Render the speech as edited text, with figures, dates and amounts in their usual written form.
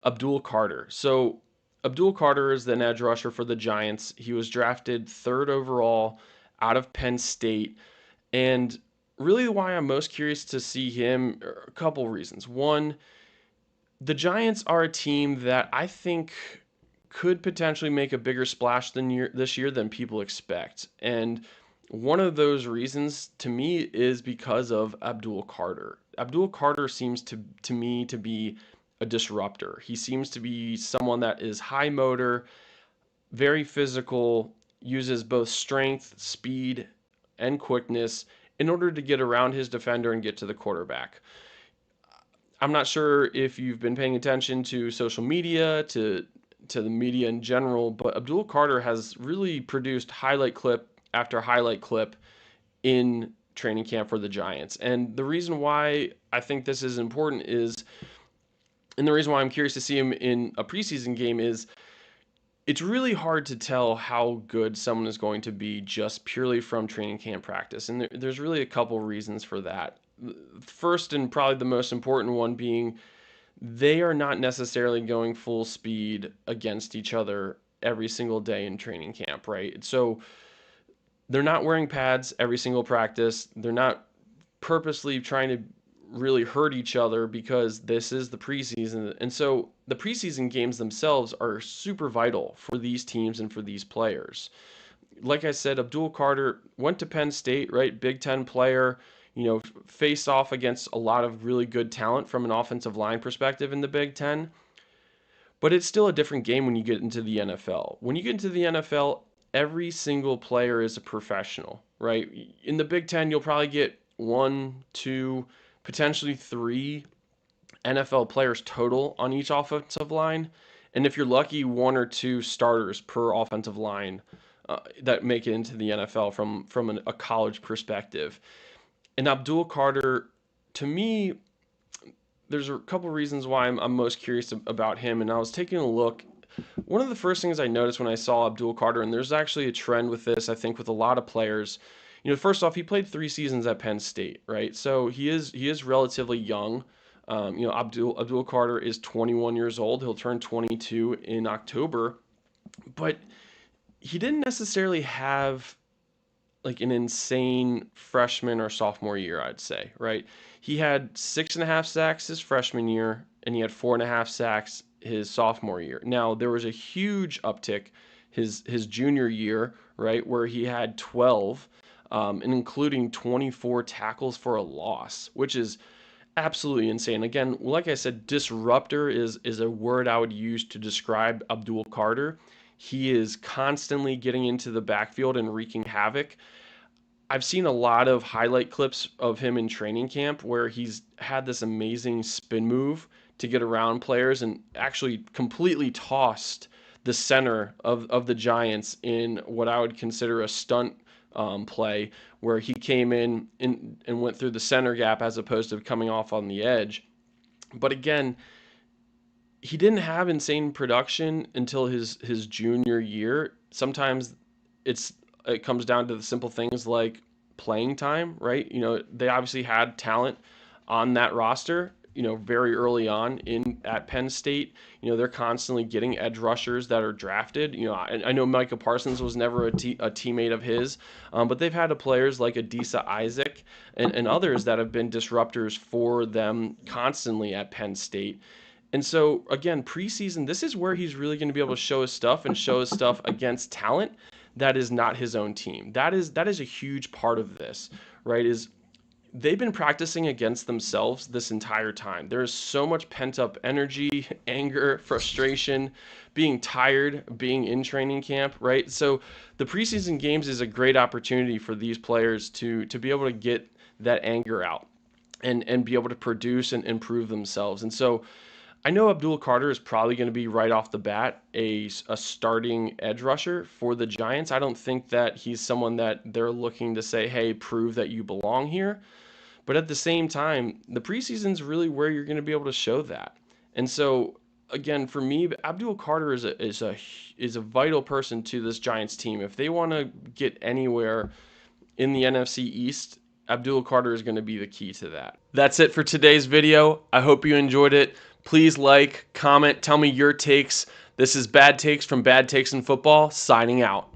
Abdul Carter. So Abdul Carter is the edge rusher for the Giants. He was drafted third overall out of Penn State. And really why I'm most curious to see him, are a couple reasons. One, the Giants are a team that I think could potentially make a bigger splash this year than people expect. And one of those reasons to me is because of Abdul Carter. Abdul Carter seems to me to be a disruptor. He seems to be someone that is high motor, very physical, uses both strength, speed, and quickness in order to get around his defender and get to the quarterback. I'm not sure if you've been paying attention to social media, to the media in general, but Abdul Carter has really produced highlight clip after highlight clip in training camp for the Giants. And the reason why I think this is important is, and the reason why I'm curious to see him in a preseason game is it's really hard to tell how good someone is going to be just purely from training camp practice. And there's really a couple reasons for that. First, and probably the most important one being they are not necessarily going full speed against each other every single day in training camp, right? So they're not wearing pads every single practice. They're not purposely trying to really hurt each other because this is the preseason. And so the preseason games themselves are super vital for these teams and for these players. Like I said, Abdul Carter went to Penn State, right? Big Ten player, faced off against a lot of really good talent from an offensive line perspective in the Big Ten. But it's still a different game when you get into the NFL. When you get into the NFL, every single player is a professional, right? In the Big Ten, you'll probably get one, two, potentially three NFL players total on each offensive line. And if you're lucky, one or two starters per offensive line that make it into the NFL from a college perspective. And Abdul Carter, to me, there's a couple reasons why I'm most curious about him. And I was taking a look. One of the first things I noticed when I saw Abdul Carter, and there's actually a trend with this, I think, with a lot of players. First off, he played 3 seasons at Penn State, right? So he is relatively young. Abdul Carter is 21 years old. He'll turn 22 in October, but he didn't necessarily have like an insane freshman or sophomore year, I'd say, right? He had 6.5 sacks his freshman year, and he had 4.5 sacks his sophomore year. Now, there was a huge uptick his junior year, right, where he had 12, and including 24 tackles for a loss, which is absolutely insane. Again, like I said, disruptor is a word I would use to describe Abdul Carter. He is constantly getting into the backfield and wreaking havoc. I've seen a lot of highlight clips of him in training camp where he's had this amazing spin move to get around players and actually completely tossed the center of the Giants in what I would consider a stunt play where he came in and went through the center gap as opposed to coming off on the edge. But again, he didn't have insane production until his junior year. Sometimes it comes down to the simple things like playing time, right? They obviously had talent on that roster, very early on in at Penn State. They're constantly getting edge rushers that are drafted. I know Micah Parsons was never a teammate of his, but they've had players like Adisa Isaac and others that have been disruptors for them constantly at Penn State. And so again, preseason, this is where he's really going to be able to show his stuff and show his stuff against talent that is not his own team. That is a huge part of this, right? Is they've been practicing against themselves this entire time. There is so much pent up energy, anger, frustration, being tired, being in training camp, right? So the preseason games is a great opportunity for these players to be able to get that anger out and be able to produce and improve themselves. And so I know Abdul Carter is probably going to be right off the bat a starting edge rusher for the Giants. I don't think that he's someone that they're looking to say, hey, prove that you belong here. But at the same time, the preseason is really where you're going to be able to show that. And so, again, for me, Abdul Carter is a vital person to this Giants team. If they want to get anywhere in the NFC East, Abdul Carter is going to be the key to that. That's it for today's video. I hope you enjoyed it. Please like, comment, tell me your takes. This is Bad Takes from Bad Takes in Football, signing out.